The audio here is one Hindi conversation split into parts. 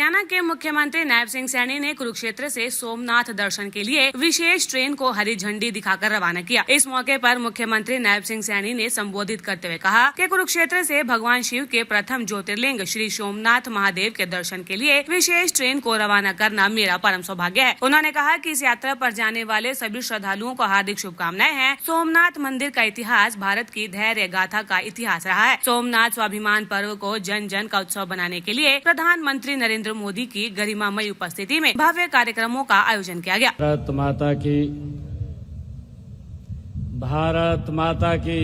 हरियाणा के मुख्यमंत्री नायब सिंह सैनी ने कुरुक्षेत्र से सोमनाथ दर्शन के लिए विशेष ट्रेन को हरी झंडी दिखाकर रवाना किया। इस मौके पर मुख्यमंत्री नायब सिंह सैनी ने संबोधित करते हुए कहा कि कुरुक्षेत्र से भगवान शिव के प्रथम ज्योतिर्लिंग श्री सोमनाथ महादेव के दर्शन के लिए विशेष ट्रेन को रवाना करना मेरा परम सौभाग्य है। उन्होंने कहा कि इस यात्रा पर जाने वाले सभी श्रद्धालुओं को हार्दिक शुभकामनाएं हैं। सोमनाथ मंदिर का इतिहास भारत की धैर्य गाथा का इतिहास रहा है। सोमनाथ स्वाभिमान पर्व को जन जन का उत्सव बनाने के लिए प्रधानमंत्री नरेंद्र मोदी की गरिमामयी उपस्थिति में भव्य कार्यक्रमों का आयोजन किया गया। भारत माता की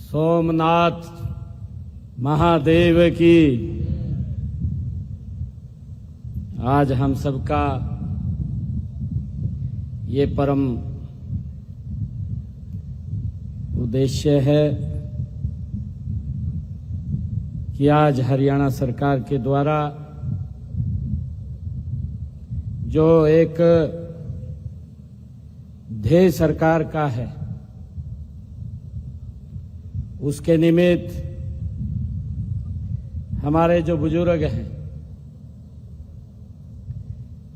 सोमनाथ महादेव की। आज हम सबका ये परम उद्देश्य है कि आज हरियाणा सरकार के द्वारा जो एक ध्येय सरकार का है, उसके निमित्त हमारे जो बुजुर्ग हैं,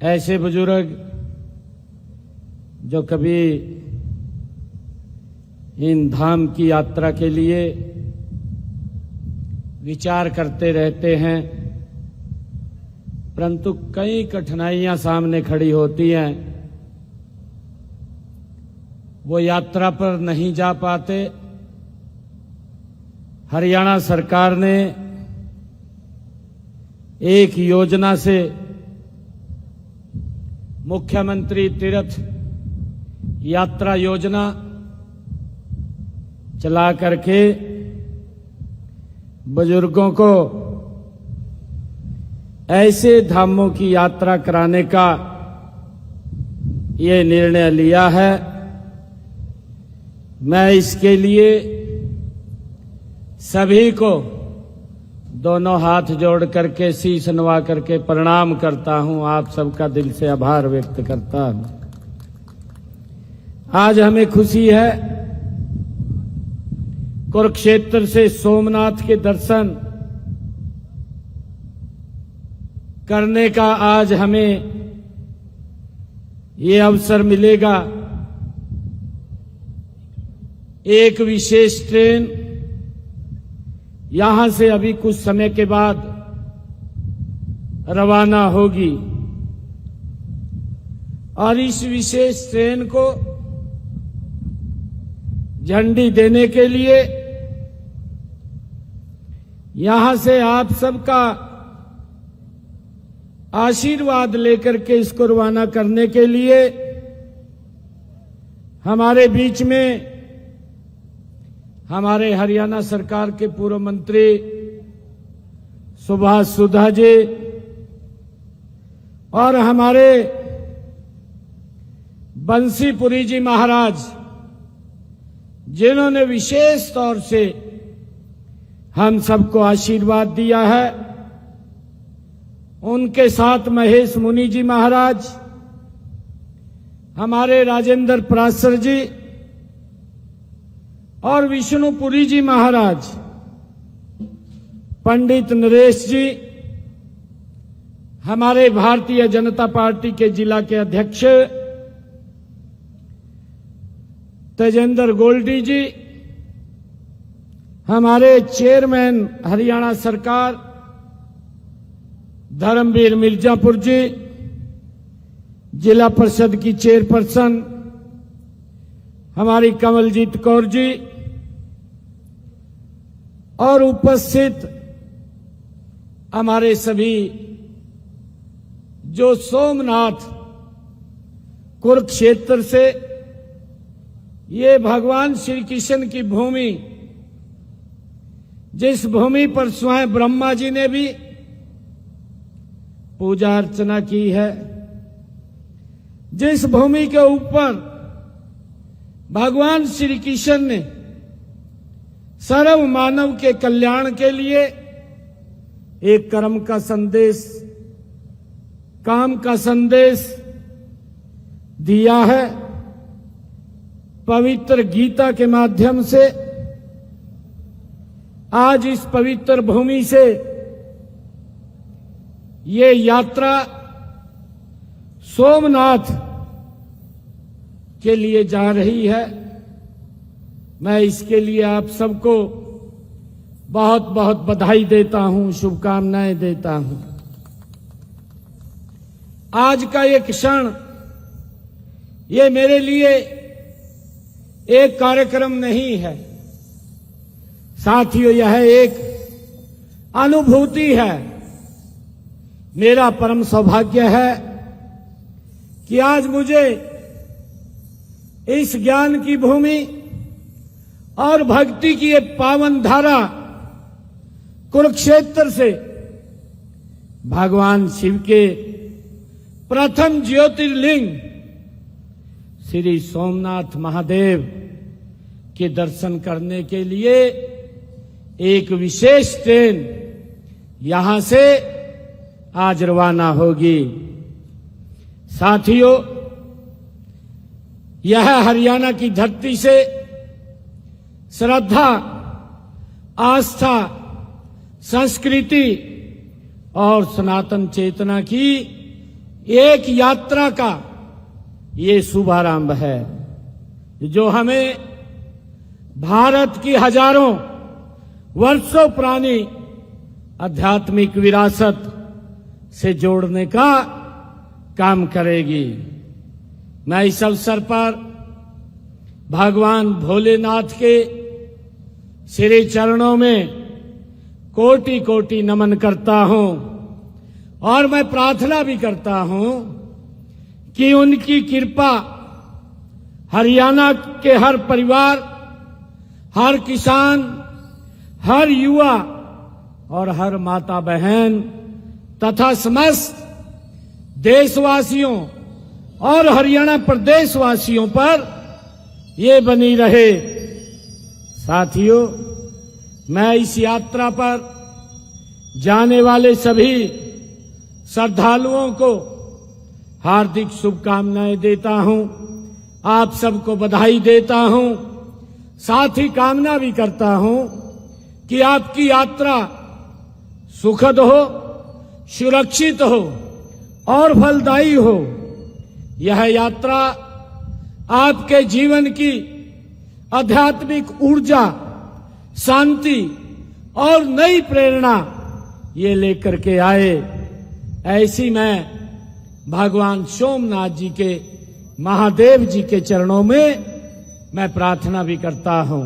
ऐसे बुजुर्ग जो कभी इन धाम की यात्रा के लिए विचार करते रहते हैं, परंतु कई कठिनाइयां सामने खड़ी होती हैं, वो यात्रा पर नहीं जा पाते। हरियाणा सरकार ने एक योजना से मुख्यमंत्री तीर्थ यात्रा योजना चला करके बुजुर्गों को ऐसे धामों की यात्रा कराने का ये निर्णय लिया है। मैं इसके लिए सभी को दोनों हाथ जोड़ करके शीश नवा करके प्रणाम करता हूं। आप सबका दिल से आभार व्यक्त करता हूं। आज हमें खुशी है, कुरुक्षेत्र से सोमनाथ के दर्शन करने का आज हमें ये अवसर मिलेगा। एक विशेष ट्रेन यहां से अभी कुछ समय के बाद रवाना होगी और इस विशेष ट्रेन को झंडी देने के लिए यहां से आप सबका आशीर्वाद लेकर के इसको रवाना करने के लिए हमारे बीच में हमारे हरियाणा सरकार के पूर्व मंत्री सुभाष सुधा जी और हमारे बंसीपुरी जी महाराज, जिन्होंने विशेष तौर से हम सबको आशीर्वाद दिया है, उनके साथ महेश मुनि जी महाराज, हमारे राजेंद्र पराशर जी और विष्णुपुरी जी महाराज, पंडित नरेश जी, हमारे भारतीय जनता पार्टी के जिला के अध्यक्ष तेजेंद्र गोल्डी जी, हमारे चेयरमैन हरियाणा सरकार धर्मवीर मिर्जापुर जी, जिला परिषद की चेयरपर्सन हमारी कमलजीत कौर जी और उपस्थित हमारे सभी जो सोमनाथ कुरुक्षेत्र से ये भगवान श्री कृष्ण की भूमि, जिस भूमि पर स्वयं ब्रह्मा जी ने भी पूजा अर्चना की है, जिस भूमि के ऊपर भगवान श्री कृष्ण ने सर्व मानव के कल्याण के लिए एक कर्म का संदेश, काम का संदेश दिया है। पवित्र गीता के माध्यम से आज इस पवित्र भूमि से ये यात्रा सोमनाथ के लिए जा रही है। मैं इसके लिए आप सबको बहुत बहुत बधाई देता हूं, शुभकामनाएं देता हूं। आज का ये क्षण, ये मेरे लिए एक कार्यक्रम नहीं है साथियों, यह एक अनुभूति है। मेरा परम सौभाग्य है कि आज मुझे इस ज्ञान की भूमि और भक्ति की ये पावन धारा कुरुक्षेत्र से भगवान शिव के प्रथम ज्योतिर्लिंग श्री सोमनाथ महादेव के दर्शन करने के लिए एक विशेष ट्रेन यहां से आज रवाना होगी। साथियों, यह हरियाणा की धरती से श्रद्धा, आस्था, संस्कृति और सनातन चेतना की एक यात्रा का ये शुभारंभ है, जो हमें भारत की हजारों वर्षों पुरानी आध्यात्मिक विरासत से जोड़ने का काम करेगी। मैं इस अवसर पर भगवान भोलेनाथ के श्री चरणों में कोटि कोटि नमन करता हूं और मैं प्रार्थना भी करता हूं कि उनकी कृपा हरियाणा के हर परिवार, हर किसान, हर युवा और हर माता बहन तथा समस्त देशवासियों और हरियाणा प्रदेशवासियों पर ये बनी रहे। साथियों, मैं इस यात्रा पर जाने वाले सभी श्रद्धालुओं को हार्दिक शुभकामनाएं देता हूं, आप सबको बधाई देता हूं। साथ ही कामना भी करता हूं कि आपकी यात्रा सुखद हो, सुरक्षित हो और फलदायी हो। यह यात्रा आपके जीवन की आध्यात्मिक ऊर्जा, शांति और नई प्रेरणा ये लेकर के आए, ऐसी मैं भगवान सोमनाथ जी के, महादेव जी के चरणों में मैं प्रार्थना भी करता हूं।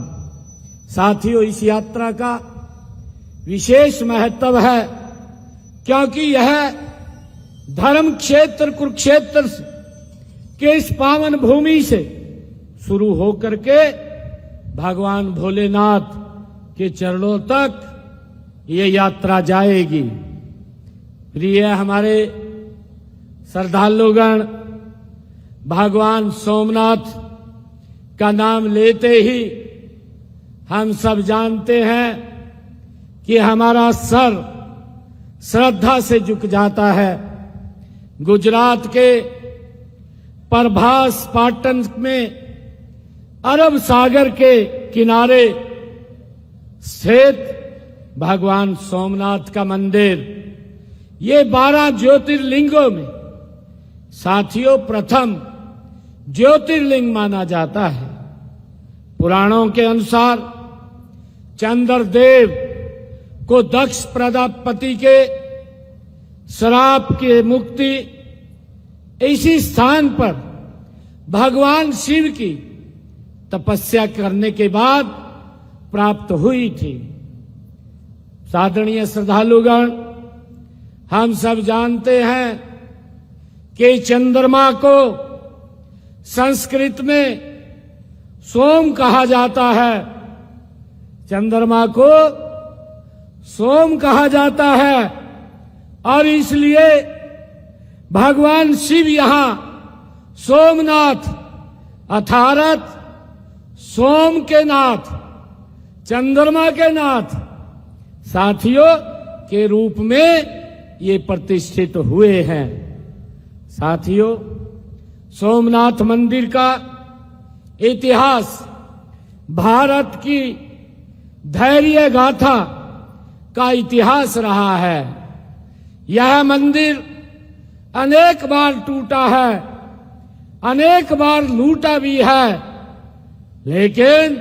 साथियों, इस यात्रा का विशेष महत्व है क्योंकि यह धर्म क्षेत्र कुरुक्षेत्र के इस पावन भूमि से शुरू होकर के भगवान भोलेनाथ के चरणों तक ये यात्रा जाएगी। प्रिय हमारे श्रद्धालुगण, भगवान सोमनाथ का नाम लेते ही हम सब जानते हैं कि हमारा सर श्रद्धा से झुक जाता है। गुजरात के प्रभास पाटन में अरब सागर के किनारे स्थित भगवान सोमनाथ का मंदिर, ये 12 ज्योतिर्लिंगों में साथियों प्रथम ज्योतिर्लिंग माना जाता है। पुराणों के अनुसार चंद्रदेव को दक्ष प्रजापति के श्राप की मुक्ति इसी स्थान पर भगवान शिव की तपस्या करने के बाद प्राप्त हुई थी। साधनीय श्रद्धालुगण, हम सब जानते हैं कि चंद्रमा को संस्कृत में सोम कहा जाता है। चंद्रमा को सोम कहा जाता है और इसलिए भगवान शिव यहां सोमनाथ अर्थात सोम के नाथ, चंद्रमा के नाथ साथियों के रूप में ये प्रतिष्ठित हुए हैं। साथियों, सोमनाथ मंदिर का इतिहास भारत की धैर्य गाथा का इतिहास रहा है। यह मंदिर अनेक बार टूटा है, अनेक बार लूटा भी है, लेकिन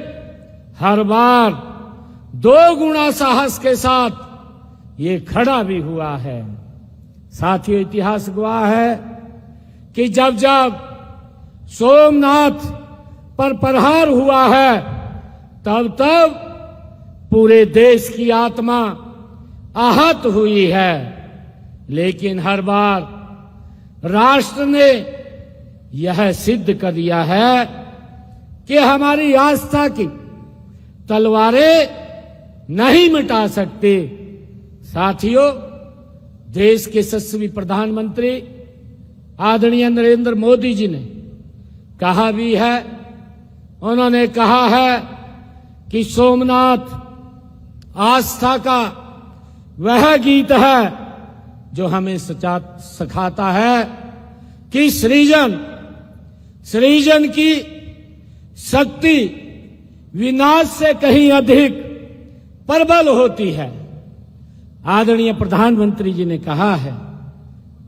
हर बार 2 गुना साहस के साथ ये खड़ा भी हुआ है। साथियों, इतिहास गवाह है कि जब जब सोमनाथ पर प्रहार हुआ है, तब तब पूरे देश की आत्मा आहत हुई है, लेकिन हर बार राष्ट्र ने यह सिद्ध कर दिया है कि हमारी आस्था की तलवारें नहीं मिटा सकते। साथियों, देश के यशस्वी प्रधानमंत्री आदरणीय नरेंद्र मोदी जी ने कहा भी है, उन्होंने कहा है कि सोमनाथ आस्था का वह गीत है जो हमें सिखाता है कि सृजन की शक्ति विनाश से कहीं अधिक प्रबल होती है। आदरणीय प्रधानमंत्री जी ने कहा है,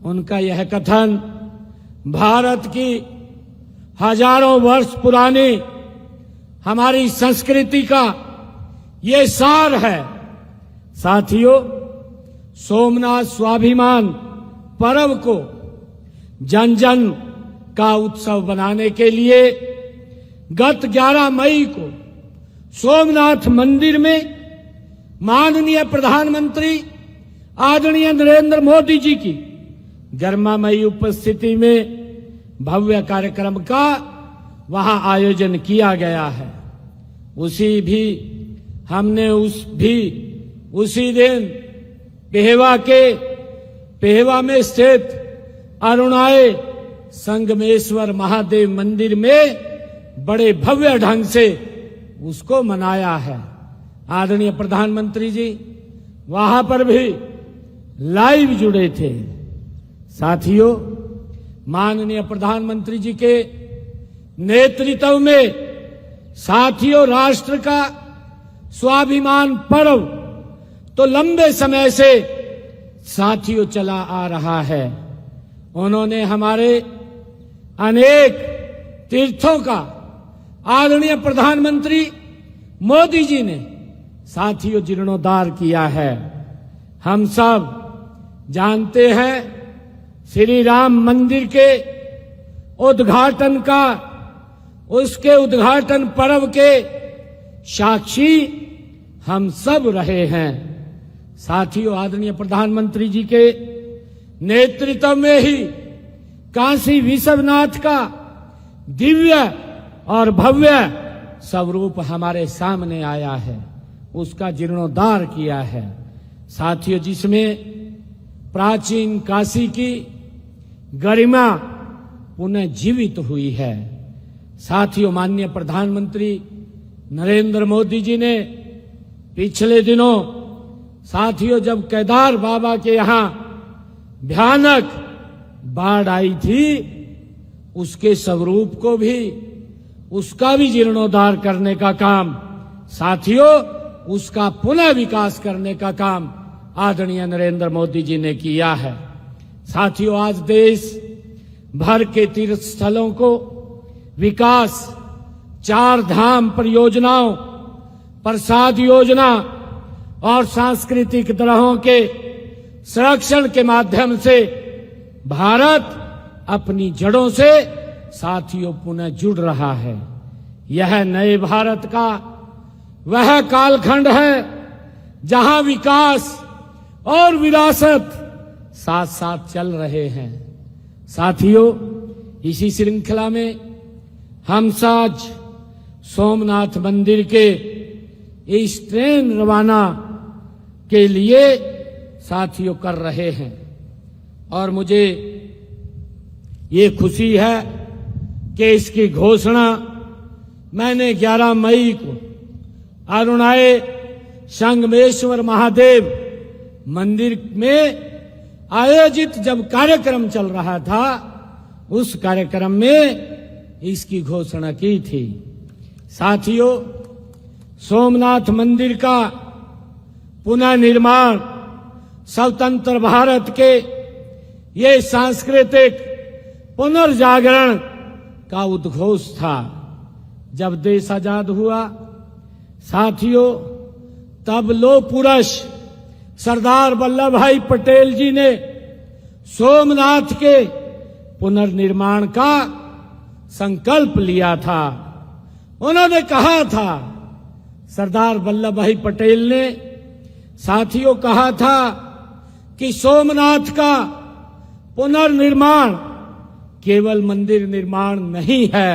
उनका यह कथन भारत की हजारों वर्ष पुरानी हमारी संस्कृति का ये सार है। साथियों, सोमनाथ स्वाभिमान पर्व को जन जन का उत्सव बनाने के लिए गत 11 मई को सोमनाथ मंदिर में माननीय प्रधानमंत्री आदरणीय नरेंद्र मोदी जी की गर्मामयी उपस्थिति में भव्य कार्यक्रम का वहां आयोजन किया गया है। हमने उसी दिन पेहवा में स्थित अरुणाए संगमेश्वर महादेव मंदिर में बड़े भव्य ढंग से उसको मनाया है। आदरणीय प्रधानमंत्री जी वहां पर भी लाइव जुड़े थे। साथियों, माननीय प्रधानमंत्री जी के नेतृत्व में साथियों राष्ट्र का स्वाभिमान पर्व तो लंबे समय से साथियों चला आ रहा है। उन्होंने हमारे अनेक तीर्थों का आदरणीय प्रधानमंत्री मोदी जी ने साथियों जीर्णोद्धार किया है। हम सब जानते हैं श्री राम मंदिर के उद्घाटन का, उसके उद्घाटन पर्व के साक्षी हम सब रहे हैं। साथियों, आदरणीय प्रधानमंत्री जी के नेतृत्व में ही काशी विश्वनाथ का दिव्य और भव्य स्वरूप हमारे सामने आया है, उसका जीर्णोद्धार किया है। साथियों, जिसमें प्राचीन काशी की गरिमा पुनः जीवित हुई है। साथियों, माननीय प्रधानमंत्री नरेंद्र मोदी जी ने पिछले दिनों साथियों जब केदार बाबा के यहां भयानक बाढ़ आई थी, उसके स्वरूप को भी, उसका भी जीर्णोद्धार करने का काम, साथियों उसका पुनः विकास करने का काम आदरणीय नरेंद्र मोदी जी ने किया है। साथियों, आज देश भर के तीर्थ स्थलों को विकास, 4 धाम परियोजनाओं, प्रसाद योजना और सांस्कृतिक धरोहरों के संरक्षण के माध्यम से भारत अपनी जड़ों से साथियों पुनः जुड़ रहा है। यह नए भारत का वह कालखंड है जहां विकास और विरासत साथ साथ चल रहे हैं। साथियों, इसी श्रृंखला में हम आज सोमनाथ मंदिर के इस ट्रेन रवाना के लिए साथियों कर रहे हैं और मुझे ये खुशी है कि इसकी घोषणा मैंने 11 मई को अरुणाए संगमेश्वर महादेव मंदिर में आयोजित जब कार्यक्रम चल रहा था, उस कार्यक्रम में इसकी घोषणा की थी। साथियों, सोमनाथ मंदिर का पुनः निर्माण स्वतंत्र भारत के ये सांस्कृतिक पुनर्जागरण का उद्घोष था। जब देश आजाद हुआ साथियों, तब लौह पुरुष सरदार वल्लभ भाई पटेल जी ने सोमनाथ के पुनर्निर्माण का संकल्प लिया था। उन्होंने कहा था, सरदार वल्लभ भाई पटेल ने साथियों कहा था कि सोमनाथ का पुनर्निर्माण केवल मंदिर निर्माण नहीं है,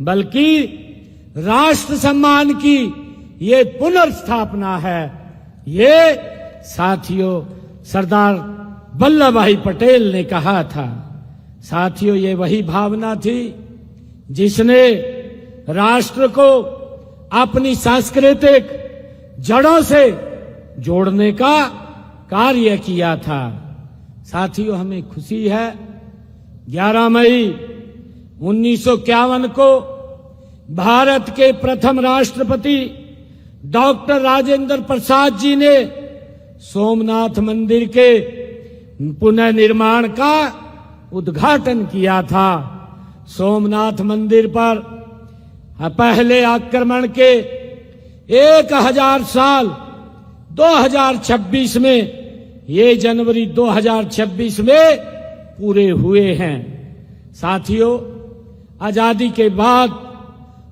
बल्कि राष्ट्र सम्मान की ये पुनर्स्थापना है। ये साथियों सरदार वल्लभ भाई पटेल ने कहा था। साथियों, ये वही भावना थी जिसने राष्ट्र को अपनी सांस्कृतिक जड़ों से जोड़ने का कार्य किया था। साथियों, हमें खुशी है 11 मई 1951 को भारत के प्रथम राष्ट्रपति डॉक्टर राजेंद्र प्रसाद जी ने सोमनाथ मंदिर के पुनर्निर्माण का उद्घाटन किया था। सोमनाथ मंदिर पर पहले आक्रमण के 1000 साल 2026 में, ये जनवरी 2026 में पूरे हुए हैं। साथियों, आजादी के बाद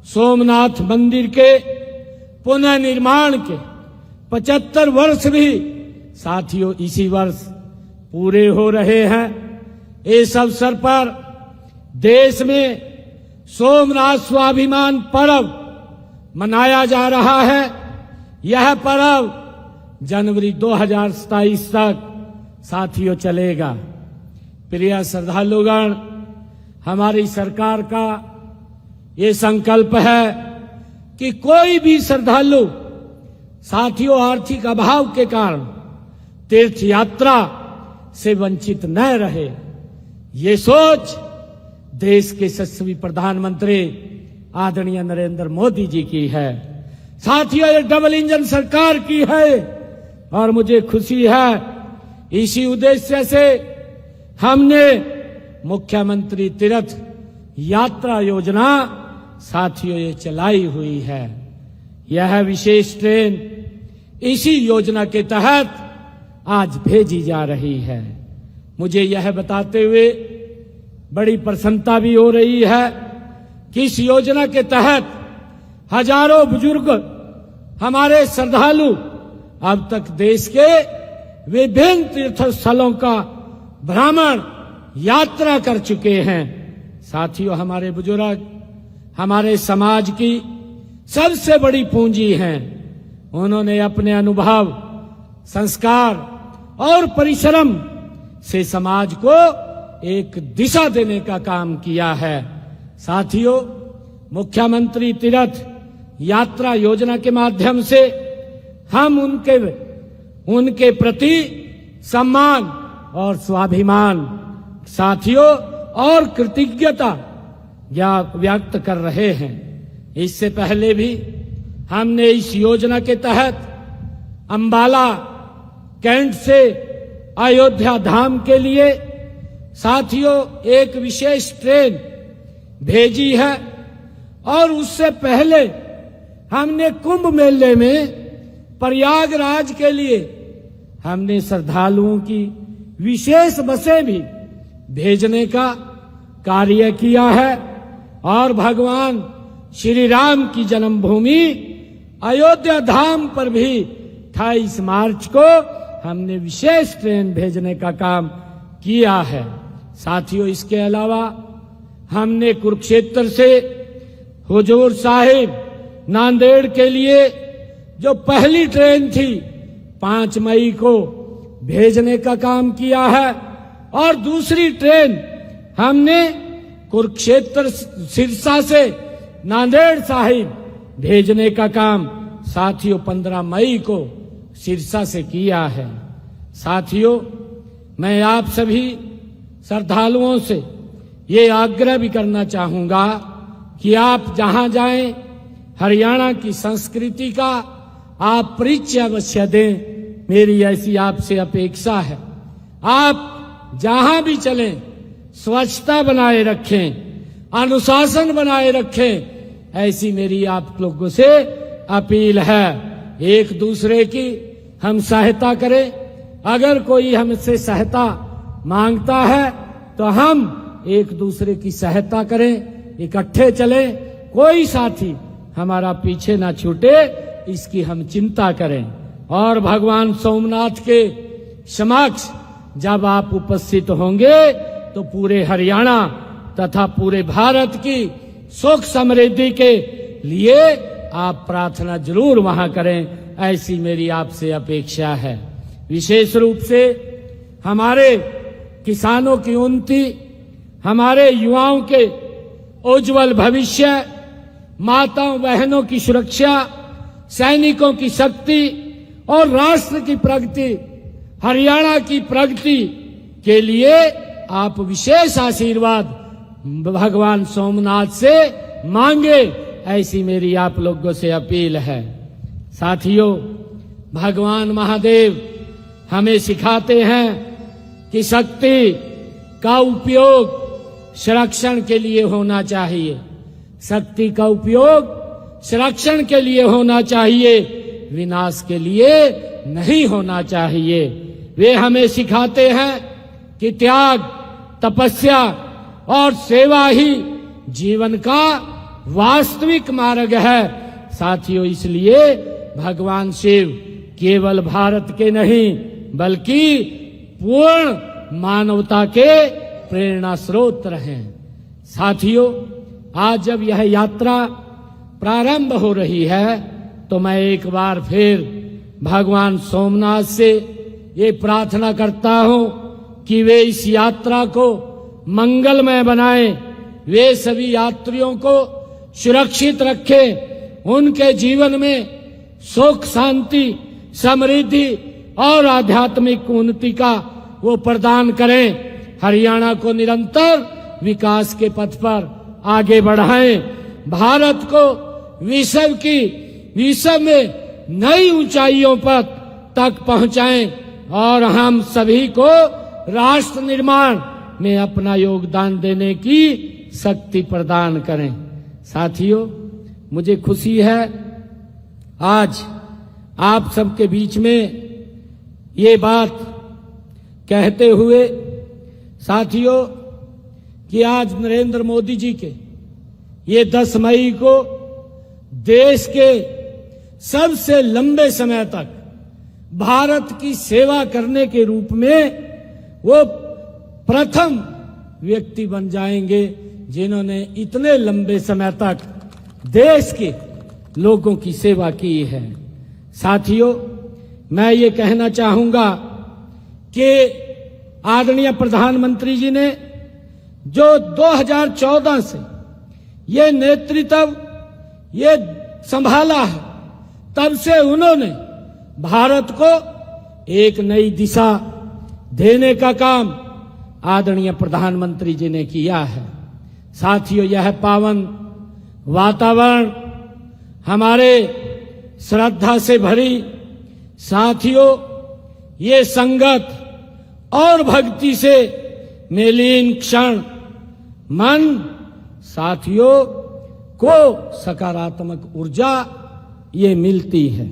सोमनाथ मंदिर के पुनर्निर्माण के 75 वर्ष भी साथियों इसी वर्ष पूरे हो रहे हैं। इस अवसर पर देश में सोमनाथ स्वाभिमान पर्व मनाया जा रहा है। यह पर्व जनवरी 2027 तक साथियों चलेगा। प्रिय श्रद्धालुगण, हमारी सरकार का ये संकल्प है कि कोई भी श्रद्धालु साथियों आर्थिक अभाव के कारण तीर्थ यात्रा से वंचित न रहे। ये सोच देश के यशस्वी प्रधानमंत्री आदरणीय नरेंद्र मोदी जी की है। साथियों, ये डबल इंजन सरकार की है और मुझे खुशी है इसी उद्देश्य से हमने मुख्यमंत्री तीर्थ यात्रा योजना साथियों ये चलाई हुई है। यह विशेष ट्रेन इसी योजना के तहत आज भेजी जा रही है। मुझे यह बताते हुए बड़ी प्रसन्नता भी हो रही है कि इस योजना के तहत हजारों बुजुर्ग हमारे श्रद्धालु अब तक देश के विभिन्न तीर्थ स्थलों का भ्रमण यात्रा कर चुके हैं। साथियों, हमारे बुजुर्ग हमारे समाज की सबसे बड़ी पूंजी हैं। उन्होंने अपने अनुभव, संस्कार और परिश्रम से समाज को एक दिशा देने का काम किया है। साथियों, मुख्यमंत्री तीर्थ यात्रा योजना के माध्यम से हम उनके प्रति सम्मान और स्वाभिमान साथियों और कृतज्ञता व्यक्त कर रहे हैं। इससे पहले भी हमने इस योजना के तहत अंबाला कैंट से अयोध्या धाम के लिए साथियों एक विशेष ट्रेन भेजी है और उससे पहले हमने कुंभ मेले में प्रयागराज के लिए हमने श्रद्धालुओं की विशेष बसें भी भेजने का कार्य किया है और भगवान श्री राम की जन्मभूमि अयोध्या धाम पर भी 28 मार्च को हमने विशेष ट्रेन भेजने का काम किया है। साथियों, इसके अलावा हमने कुरुक्षेत्र से हुजूर साहिब नांदेड़ के लिए जो पहली ट्रेन थी 5 मई को भेजने का काम किया है और दूसरी ट्रेन हमने कुरुक्षेत्र सिरसा से नांदेड़ साहिब भेजने का काम साथियों 15 मई को सिरसा से किया है। साथियों, मैं आप सभी श्रद्धालुओं से ये आग्रह भी करना चाहूंगा कि आप जहां जाएं हरियाणा की संस्कृति का आप परिचय अवश्य दें। मेरी ऐसी आपसे अपेक्षा है, आप जहां भी चलें स्वच्छता बनाए रखें, अनुशासन बनाए रखें, ऐसी मेरी आप लोगों से अपील है। एक दूसरे की हम सहायता करें। अगर कोई हमसे सहायता मांगता है तो हम एक दूसरे की सहायता करें, इकट्ठे चलें, कोई साथी हमारा पीछे ना छूटे, इसकी हम चिंता करें। और भगवान सोमनाथ के समक्ष जब आप उपस्थित होंगे तो पूरे हरियाणा तथा पूरे भारत की सुख समृद्धि के लिए आप प्रार्थना जरूर वहां करें, ऐसी मेरी आपसे अपेक्षा है। विशेष रूप से हमारे किसानों की उन्नति, हमारे युवाओं के उज्जवल भविष्य, माताओं बहनों की सुरक्षा, सैनिकों की शक्ति और राष्ट्र की प्रगति, हरियाणा की प्रगति के लिए आप विशेष आशीर्वाद भगवान सोमनाथ से मांगे, ऐसी मेरी आप लोगों से अपील है। साथियों, भगवान महादेव हमें सिखाते हैं कि शक्ति का उपयोग संरक्षण के लिए होना चाहिए, शक्ति का उपयोग संरक्षण के लिए होना चाहिए, विनाश के लिए नहीं होना चाहिए। वे हमें सिखाते हैं कि त्याग, तपस्या और सेवा ही जीवन का वास्तविक मार्ग है। साथियों, इसलिए भगवान शिव केवल भारत के नहीं बल्कि पूर्ण मानवता के प्रेरणा स्रोत हैं। साथियों, आज जब यह यात्रा प्रारंभ हो रही है तो मैं एक बार फिर भगवान सोमनाथ से ये प्रार्थना करता हूं कि वे इस यात्रा को मंगलमय बनाएं, वे सभी यात्रियों को सुरक्षित रखें, उनके जीवन में सुख, शांति, समृद्धि और आध्यात्मिक उन्नति का वो प्रदान करें। हरियाणा को निरंतर विकास के पथ पर आगे बढ़ाएं, भारत को विश्व में नई ऊंचाइयों पर तक पहुंचाएं और हम सभी को राष्ट्र निर्माण में अपना योगदान देने की शक्ति प्रदान करें। साथियों, मुझे खुशी है आज आप सबके बीच में ये बात कहते हुए, साथियों, कि आज नरेंद्र मोदी जी के ये 10 मई को देश के सबसे लंबे समय तक भारत की सेवा करने के रूप में वो प्रथम व्यक्ति बन जाएंगे जिन्होंने इतने लंबे समय तक देश के लोगों की सेवा की है। साथियों, मैं ये कहना चाहूंगा कि आदरणीय प्रधानमंत्री जी ने जो 2014 से ये नेतृत्व ये संभाला है, तब से उन्होंने भारत को एक नई दिशा देने का काम आदरणीय प्रधानमंत्री जी ने किया है। साथियों, यह पावन वातावरण हमारे श्रद्धा से भरी, साथियों, ये संगत और भक्ति से मेलीन क्षण मन साथियों को सकारात्मक ऊर्जा ये मिलती है।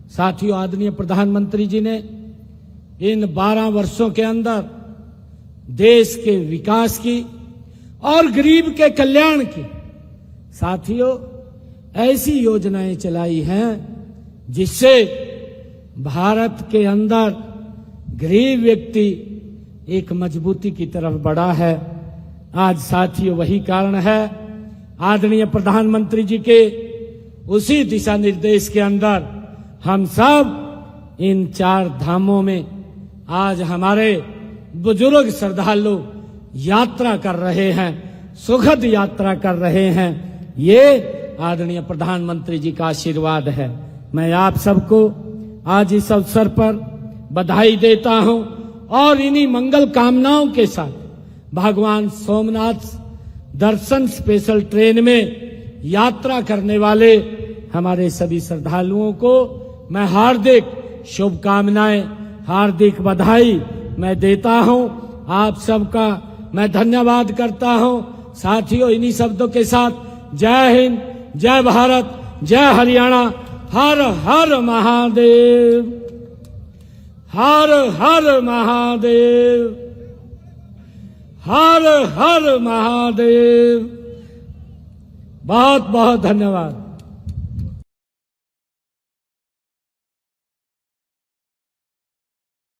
साथियों, आदरणीय प्रधानमंत्री जी ने इन 12 वर्षों के अंदर देश के विकास की और गरीब के कल्याण की, साथियों, ऐसी योजनाएं चलाई हैं जिससे भारत के अंदर गरीब व्यक्ति एक मजबूती की तरफ बढ़ा है। आज साथियों, वही कारण है आदरणीय प्रधानमंत्री जी के उसी दिशा निर्देश के अंदर हम सब इन 4 धामों में आज हमारे बुजुर्ग श्रद्धालु यात्रा कर रहे हैं, सुखद यात्रा कर रहे हैं। ये आदरणीय प्रधानमंत्री जी का आशीर्वाद है। मैं आप सबको आज इस अवसर पर बधाई देता हूं और इन्हीं मंगल कामनाओं के साथ भगवान सोमनाथ दर्शन स्पेशल ट्रेन में यात्रा करने वाले हमारे सभी श्रद्धालुओं को मैं हार्दिक शुभकामनाएं, हार्दिक बधाई मैं देता हूं। आप सबका मैं धन्यवाद करता हूं। साथियों, इन्हीं शब्दों के साथ जय हिंद, जय भारत, जय हरियाणा, हर हर महादेव, हर हर महादेव, हर हर महादेव। बहुत बहुत धन्यवाद।